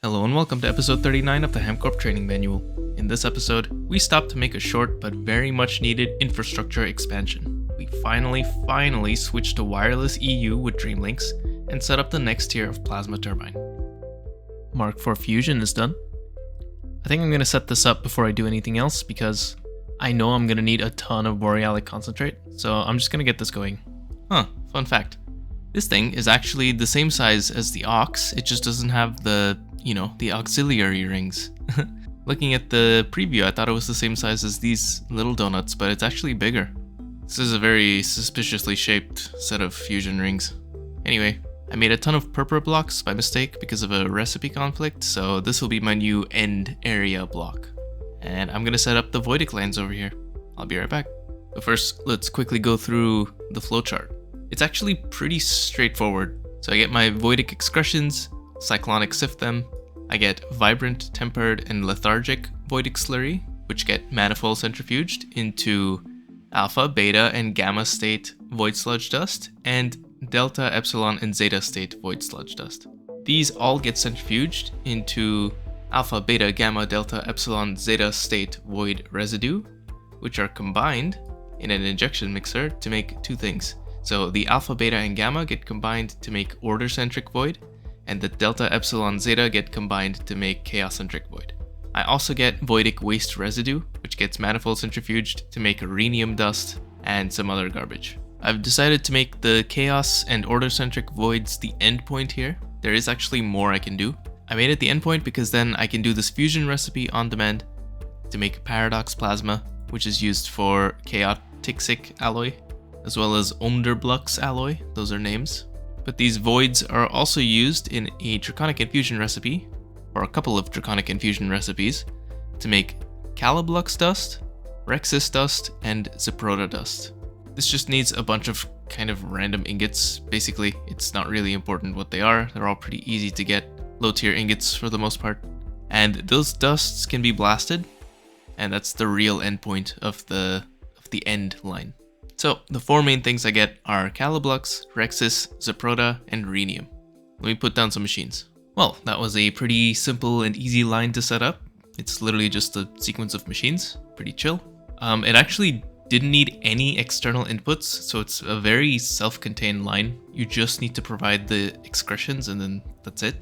Hello and welcome to episode 39 of the HamCorp training manual. In this episode, we stopped to make a short but very much needed infrastructure expansion. We finally switched to wireless EU with Dreamlinks and set up the next tier of plasma turbine. Mark IV fusion is done. I think I'm going to set this up before I do anything else because I know I'm going to need a ton of borealic concentrate, so I'm just going to get this going. Fun fact. This thing is actually the same size as the aux, it just doesn't have the auxiliary rings. Looking at the preview, I thought it was the same size as these little donuts, but it's actually bigger. This is a very suspiciously shaped set of fusion rings. Anyway, I made a ton of purpura blocks by mistake because of a recipe conflict, so this will be my new end area block. And I'm gonna set up the voidic lines over here. I'll be right back. But first, let's quickly go through the flowchart. It's actually pretty straightforward. So I get my voidic excretions, cyclonic sift them. I get vibrant, tempered, and lethargic voidic slurry, which get manifold centrifuged into alpha, beta, and gamma state void sludge dust, and delta, epsilon, and zeta state void sludge dust. These all get centrifuged into alpha, beta, gamma, delta, epsilon, zeta state void residue, which are combined in an injection mixer to make two things. So the alpha, beta, and gamma get combined to make order-centric void, and the delta, epsilon, zeta get combined to make chaos-centric void. I also get voidic waste residue, which gets manifold centrifuged to make rhenium dust and some other garbage. I've decided to make the chaos and order-centric voids the endpoint here. There is actually more I can do. I made it the endpoint because then I can do this fusion recipe on demand to make paradox plasma, which is used for chaotic alloy, as well as Onderblux alloy, those are names. But these voids are also used in a Draconic infusion recipe, or a couple of Draconic infusion recipes, to make Caliblux dust, Rexus dust, and Zeproda dust. This just needs a bunch of kind of random ingots. Basically, it's not really important what they are. They're all pretty easy to get, low tier ingots for the most part. And those dusts can be blasted, and that's the real endpoint of the end line. So the four main things I get are Caliblux, Rexus, Zeproda, and Rhenium. Let me put down some machines. Well, that was a pretty simple and easy line to set up. It's literally just a sequence of machines, pretty chill. It actually didn't need any external inputs, so it's a very self-contained line. You just need to provide the excretions and then that's it.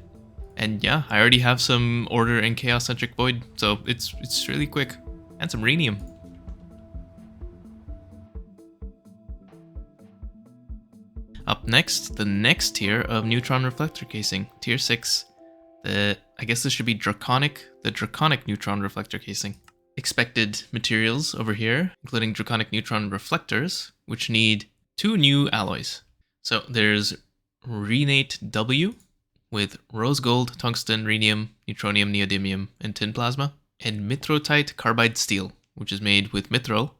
And yeah, I already have some order and chaos-centric void, so it's really quick. And some rhenium. Up next, the next tier of neutron reflector casing, tier 6. I guess this should be Draconic, the Draconic neutron reflector casing. Expected materials over here, including Draconic neutron reflectors, which need two new alloys. So there's Renate W with rose gold, tungsten, rhenium, neutronium, neodymium, and tin plasma, and Mithrotite carbide steel, which is made with mithril,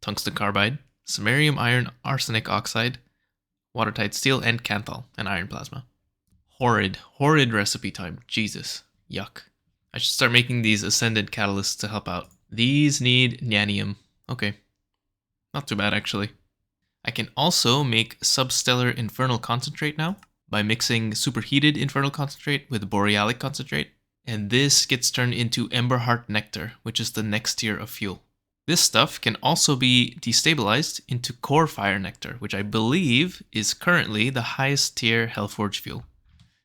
tungsten carbide, samarium iron arsenic oxide, watertight steel, and canthal, and iron plasma. Horrid recipe time. Jesus. Yuck. I should start making these ascendant catalysts to help out. These need nanium. Okay. Not too bad, actually. I can also make substellar infernal concentrate now by mixing superheated infernal concentrate with borealic concentrate. And this gets turned into Emberheart nectar, which is the next tier of fuel. This stuff can also be destabilized into core fire nectar, which I believe is currently the highest tier Hellforge fuel.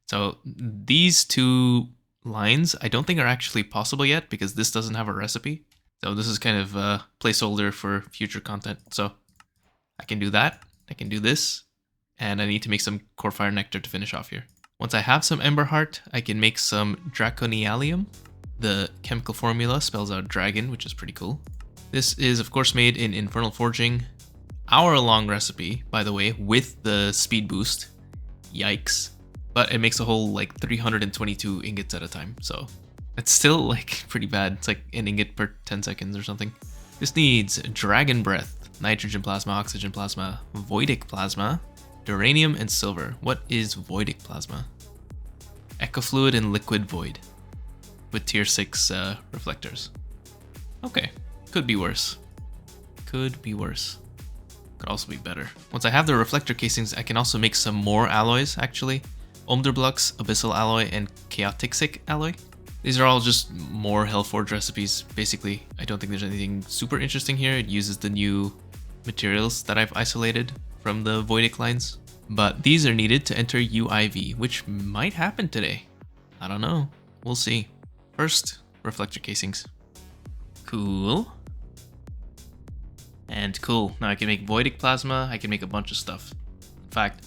So these two lines I don't think are actually possible yet because this doesn't have a recipe. So this is kind of a placeholder for future content. So I can do that, I can do this, and I need to make some core fire nectar to finish off here. Once I have some Emberheart, I can make some Draconialium. The chemical formula spells out dragon, which is pretty cool. This is, of course, made in Infernal Forging. Hour-long recipe, by the way, with the speed boost. Yikes. But it makes a whole, 322 ingots at a time, so it's still, pretty bad. It's like an ingot per 10 seconds or something. This needs Dragon Breath, Nitrogen Plasma, Oxygen Plasma, Voidic Plasma, Duranium, and Silver. What is Voidic Plasma? Echo Fluid and Liquid Void with tier 6 reflectors. Okay. Could be worse. Could be worse. Could also be better. Once I have the reflector casings, I can also make some more alloys, actually. Omderblux, Abyssal Alloy, and Chaotic Alloy. These are all just more Hellforge recipes, basically. I don't think there's anything super interesting here. It uses the new materials that I've isolated from the voidic lines. But these are needed to enter UIV, which might happen today. I don't know. We'll see. First, reflector casings. Cool. And cool. Now I can make voidic plasma. I can make a bunch of stuff. In fact,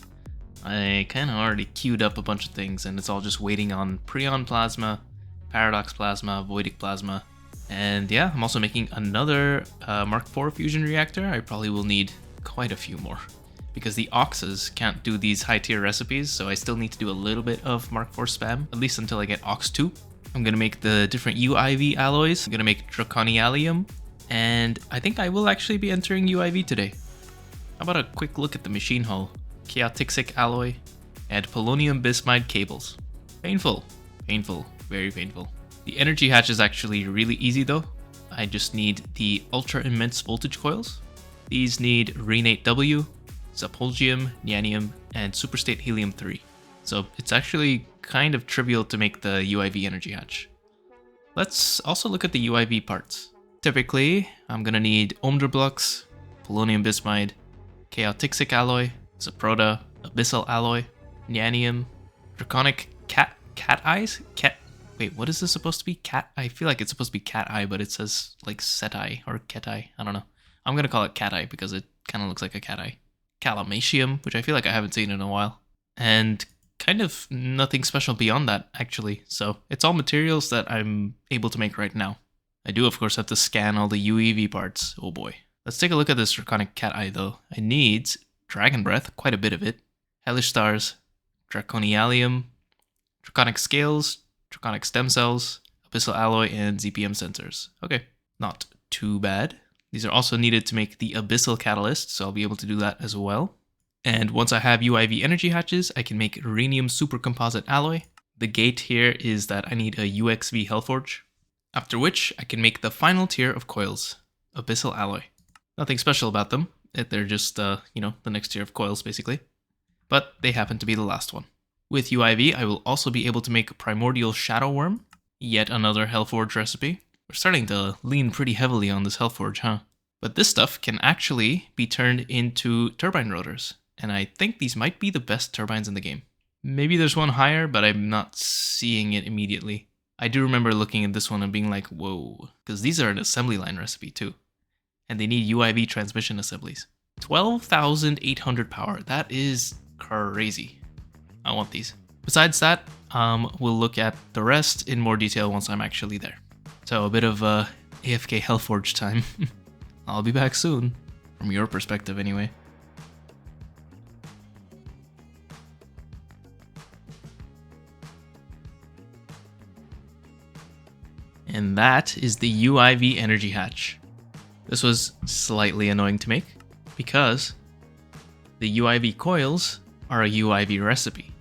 I kind of already queued up a bunch of things, and it's all just waiting on Prion plasma, Paradox plasma, voidic plasma. And yeah, I'm also making another Mark IV fusion reactor. I probably will need quite a few more because the Oxes can't do these high tier recipes, so I still need to do a little bit of Mark IV spam, at least until I get Ox 2. I'm gonna make the different UIV alloys. I'm gonna make Draconic, and I think I will actually be entering UIV today. How about a quick look at the machine hull? Chaotic alloy and polonium bismide cables. Painful, painful, very painful. The energy hatch is actually really easy though. I just need the ultra immense voltage coils. These need Renate W, Sapolgium, Nianium, and Superstate Helium 3. So it's actually kind of trivial to make the UIV energy hatch. Let's also look at the UIV parts. Typically, I'm gonna need Omderblux, polonium bismide, Chaotic alloy, Saproda, Abyssal alloy, Nianium, Draconic cat eyes? Wait, what is this supposed to be? Cat? I feel like it's supposed to be cat eye, but it says like set eye or cat eye. I don't know. I'm gonna call it cat eye because it kind of looks like a cat eye. Calamatium, which I feel like I haven't seen in a while. And kind of nothing special beyond that, actually. So it's all materials that I'm able to make right now. I do, of course, have to scan all the UEV parts. Oh boy. Let's take a look at this Draconic cat eye, though. I need Dragon Breath, quite a bit of it. Hellish Stars, Draconic, Draconic Scales, Draconic Stem Cells, Abyssal Alloy, and ZPM Sensors. Okay, not too bad. These are also needed to make the Abyssal Catalyst, so I'll be able to do that as well. And once I have UIV energy hatches, I can make Rhenium Supercomposite Alloy. The gate here is that I need a UXV Hellforge, after which I can make the final tier of coils, Abyssal Alloy. Nothing special about them. They're just, the next tier of coils, basically. But they happen to be the last one. With UIV, I will also be able to make Primordial Shadow Worm, yet another Hellforge recipe. We're starting to lean pretty heavily on this Hellforge, huh? But this stuff can actually be turned into turbine rotors, and I think these might be the best turbines in the game. Maybe there's one higher, but I'm not seeing it immediately. I do remember looking at this one and being like, whoa, because these are an assembly line recipe too. And they need UIV transmission assemblies. 12,800 power, that is crazy. I want these. Besides that, we'll look at the rest in more detail once I'm actually there. So a bit of AFK Hellforge time. I'll be back soon, from your perspective anyway. And that is the UIV energy hatch. This was slightly annoying to make because the UIV coils are a UIV recipe,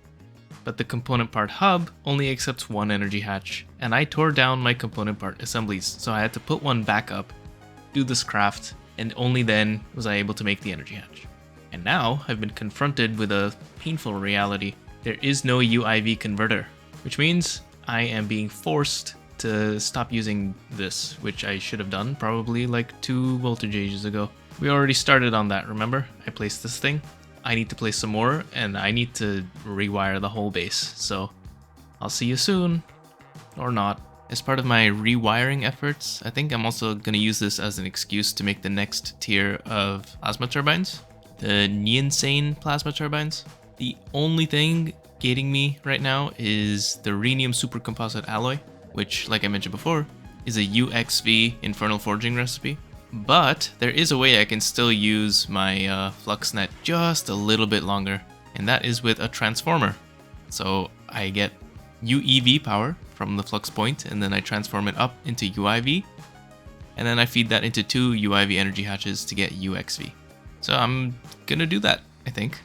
but the component part hub only accepts one energy hatch, and I tore down my component part assemblies, so I had to put one back up, do this craft, and only then was I able to make the energy hatch. And now I've been confronted with a painful reality. There is no UIV converter, which means I am being forced to stop using this, which I should have done probably like 2 voltage ages ago. We already started on that, remember? I placed this thing. I need to place some more, and I need to rewire the whole base. So I'll see you soon, or not. As part of my rewiring efforts, I think I'm also going to use this as an excuse to make the next tier of plasma turbines, the Niensane plasma turbines. The only thing gating me right now is the Rhenium Supercomposite Alloy, which, like I mentioned before, is a UXV Infernal Forging recipe. But there is a way I can still use my FluxNet just a little bit longer, and that is with a transformer. So I get UEV power from the flux point, and then I transform it up into UIV, and then I feed that into 2 UIV energy hatches to get UXV. So I'm gonna do that, I think,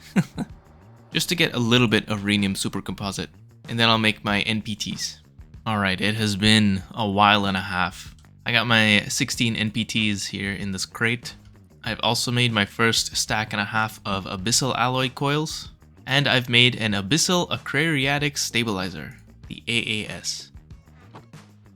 just to get a little bit of Rhenium Supercomposite, and then I'll make my NPTs. Alright, it has been a while and a half. I got my 16 NPTs here in this crate. I've also made my first stack and a half of Abyssal Alloy coils, And I've made an Abyssal Acrariatic Stabilizer, the AAS.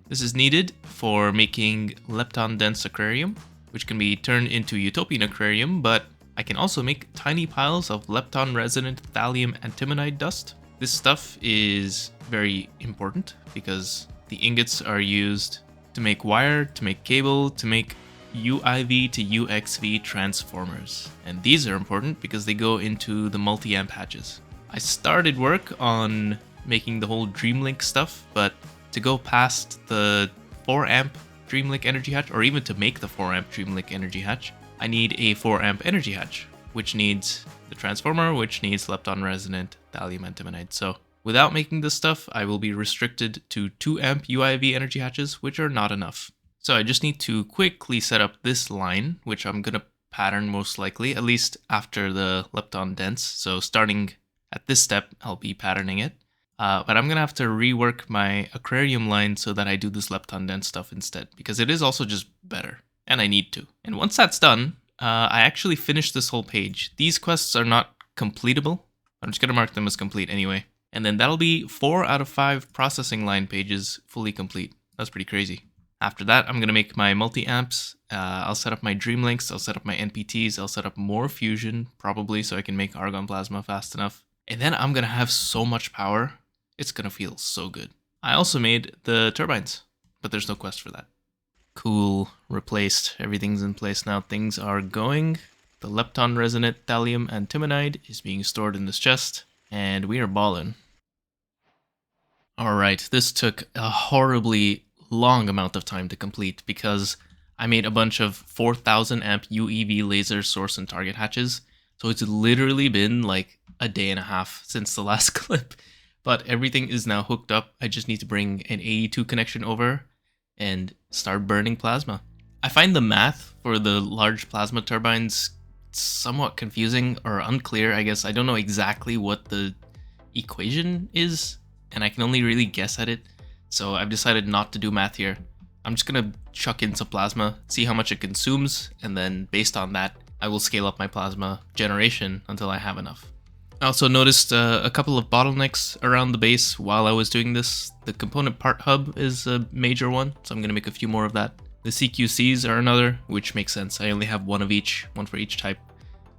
This is needed for making lepton-dense aquarium, which can be turned into Utopian aquarium, but I can also make tiny piles of lepton-resonant thallium antimonide dust. This stuff is very important because the ingots are used to make wire, to make cable, to make UIV to UXV transformers. And these are important because they go into the multi-amp hatches. I started work on making the whole Dreamlink stuff, but to go past the 4 amp Dreamlink energy hatch, or even to make the 4 amp Dreamlink energy hatch, I need a 4 amp energy hatch, which needs the transformer, which needs lepton resonant thallium antimonide. So without making this stuff, I will be restricted to 2 amp UIV energy hatches, which are not enough. So I just need to quickly set up this line, which I'm gonna pattern most likely, at least after the lepton dense. So starting at this step, I'll be patterning it. But I'm gonna have to rework my aquarium line so that I do this lepton dense stuff instead, because it is also just better, and I need to. And once that's done, I actually finished this whole page. These quests are not completable. I'm just gonna mark them as complete anyway. And then that'll be 4 out of 5 processing line pages fully complete. That's pretty crazy. After that, I'm gonna make my multi-amps. I'll set up my Dreamlinks, I'll set up my NPTs, I'll set up more fusion, probably, so I can make argon plasma fast enough. And then I'm gonna have so much power, it's gonna feel so good. I also made the turbines, but there's no quest for that. Cool, replaced. Everything's in place now. Things are going. The lepton resonant thallium antimonide is being stored in this chest, and we are ballin'. Alright, this took a horribly long amount of time to complete because I made a bunch of 4000 amp UEV laser source and target hatches, so it's literally been like a day and a half since the last clip. But everything is now hooked up. I just need to bring an AE2 connection over and start burning plasma. I find the math for the large plasma turbines somewhat confusing or unclear, I guess. I don't know exactly what the equation is, and I can only really guess at it. So I've decided not to do math here. I'm just gonna chuck in some plasma, see how much it consumes, and then based on that, I will scale up my plasma generation until I have enough. I also noticed a couple of bottlenecks around the base while I was doing this. The component part hub is a major one, so I'm going to make a few more of that. The CQCs are another, which makes sense. I only have one of each, one for each type.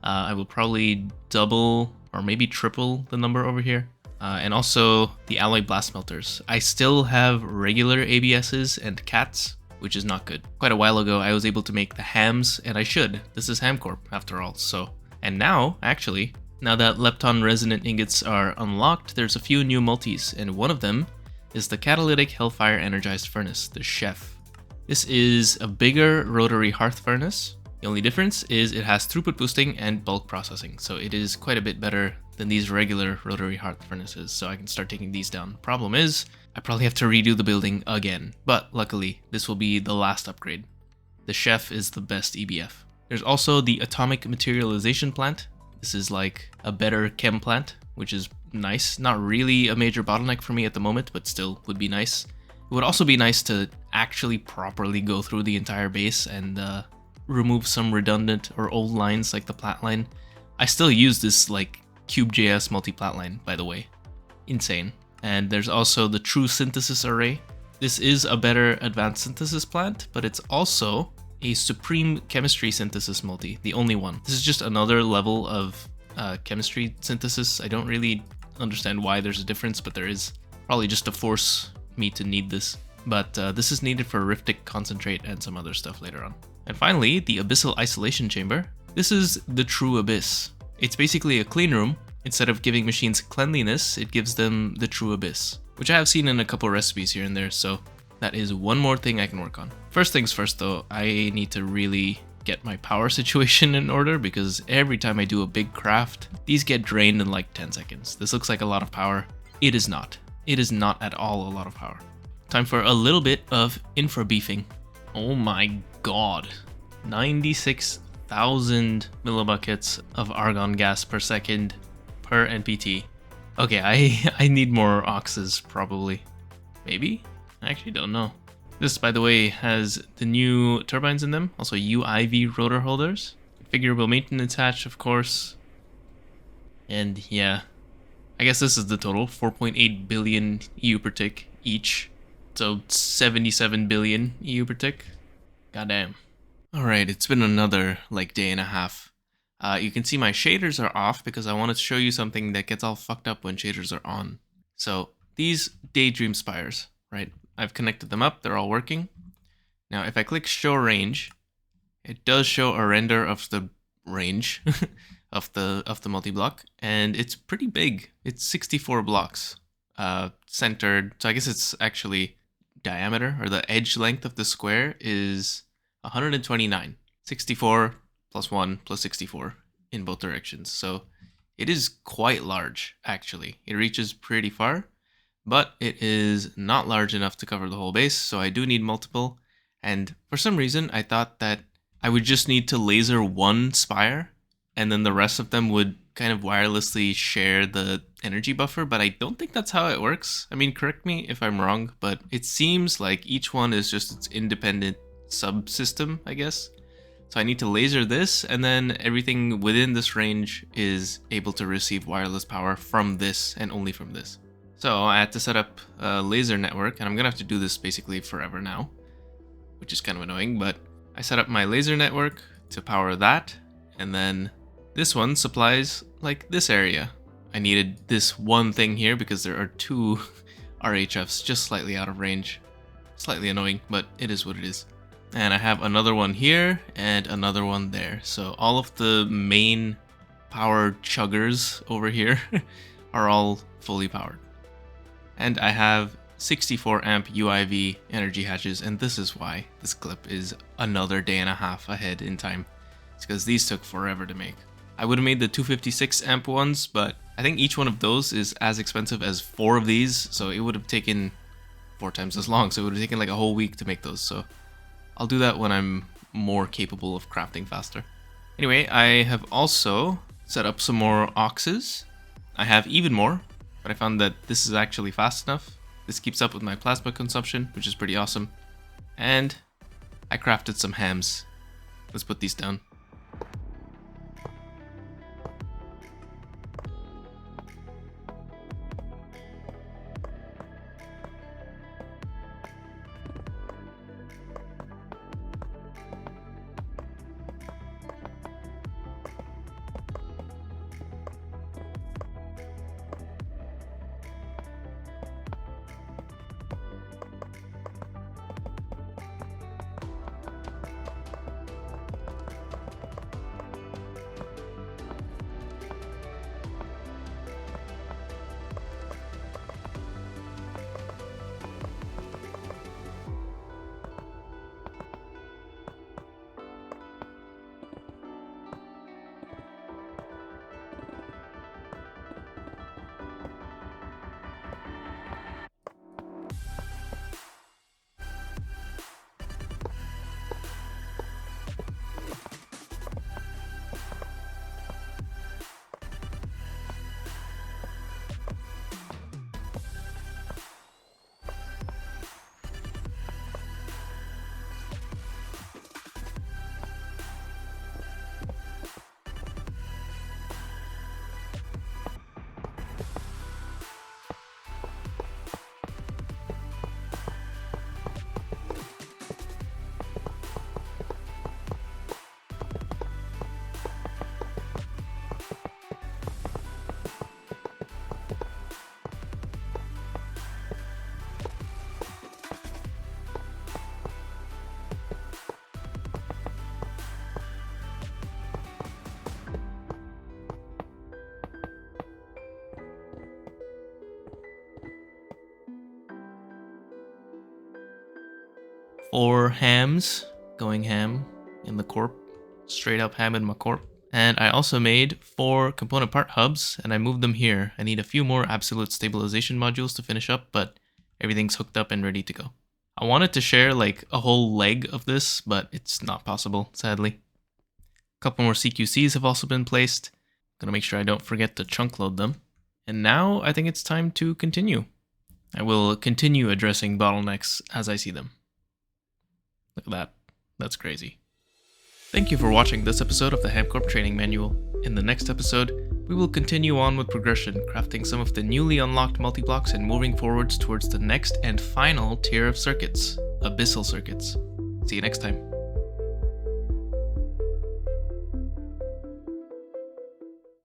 I will probably double or maybe triple the number over here. And also the alloy blast melters. I still have regular ABSs and CATs, which is not good. Quite a while ago, I was able to make the hams, and I should. This is HamCorp after all, so. And now, actually, now that lepton resonant ingots are unlocked, there's a few new multis, and one of them is the catalytic hellfire energized furnace, the Chef. This is a bigger rotary hearth furnace. The only difference is it has throughput boosting and bulk processing, so it is quite a bit better than these regular rotary hearth furnaces, so I can start taking these down. Problem is, I probably have to redo the building again, but luckily, this will be the last upgrade. The Chef is the best EBF. There's also the atomic materialization plant. This is like a better chem plant, which is nice. Not really a major bottleneck for me at the moment, but still would be nice. It would also be nice to actually properly go through the entire base and remove some redundant or old lines like the plat line. I still use this like CubeJS multi-plat line, by the way. Insane. And there's also the true synthesis array. This is a better advanced synthesis plant, but it's also a supreme chemistry synthesis multi, the only one. This is just another level of chemistry synthesis. I don't really understand why there's a difference, but there is. Probably just to force me to need this. But this is needed for Riftic concentrate and some other stuff later on. And finally, the Abyssal Isolation Chamber. This is the true abyss. It's basically a clean room. Instead of giving machines cleanliness, it gives them the true abyss, which I have seen in a couple recipes here and there, so that is one more thing I can work on. First things first though, I need to really get my power situation in order because every time I do a big craft, these get drained in like 10 seconds. This looks like a lot of power. It is not. It is not at all a lot of power. Time for a little bit of infra beefing. Oh my god. 96,000 millibuckets of argon gas per second per NPT. Okay, I need more oxes probably. Maybe? I actually don't know. This, by the way, has the new turbines in them, also UIV rotor holders, configurable maintenance hatch, of course. And yeah, I guess this is the total, 4.8 billion EU per tick each. So 77 billion EU per tick. Goddamn. Alright, it's been another day and a half. You can see my shaders are off because I wanted to show you something that gets all fucked up when shaders are on. So these daydream spires, right? I've connected them up, they're all working. Now if I click show range, it does show a render of the range of the multi-block, and it's pretty big. It's 64 blocks centered. So I guess it's actually diameter, or the edge length of the square is 129. 64 plus 1 plus 64 in both directions. So it is quite large, actually. It reaches pretty far, but it is not large enough to cover the whole base, so I do need multiple. And for some reason, I thought that I would just need to laser one spire, and then the rest of them would kind of wirelessly share the energy buffer, but I don't think that's how it works. I mean, correct me if I'm wrong, but it seems like each one is just its independent subsystem, I guess. So I need to laser this, and then everything within this range is able to receive wireless power from this and only from this. So I had to set up a laser network, and I'm gonna have to do this basically forever now, which is kind of annoying, but I set up my laser network to power that, and then this one supplies this area. I needed this one thing here because there are two RHFs just slightly out of range. Slightly annoying, but it is what it is. And I have another one here and another one there. So all of the main power chuggers over here are all fully powered. And I have 64 amp UIV energy hatches, and this is why this clip is another day and a half ahead in time. It's because these took forever to make. I would have made the 256 amp ones, but I think each one of those is as expensive as 4 of these, so it would have taken 4 times as long, so it would have taken a whole week to make those, so I'll do that when I'm more capable of crafting faster. Anyway, I have also set up some more auxes. I have even more, but I found that this is actually fast enough. This keeps up with my plasma consumption, which is pretty awesome. And I crafted some hams. Let's put these down. Four hams, going ham in the corp, straight up ham in my corp. And I also made 4 component part hubs, and I moved them here. I need a few more absolute stabilization modules to finish up, but everything's hooked up and ready to go. I wanted to share a whole leg of this, but it's not possible, sadly. A couple more CQCs have also been placed. Gonna make sure I don't forget to chunk load them. And now I think it's time to continue. I will continue addressing bottlenecks as I see them. Look at that. That's crazy. Thank you for watching this episode of the HamCorp Training Manual. In the next episode, We will continue on with progression, crafting some of the newly unlocked multi-blocks and moving forwards towards the next and final tier of circuits, abyssal circuits. See you next time.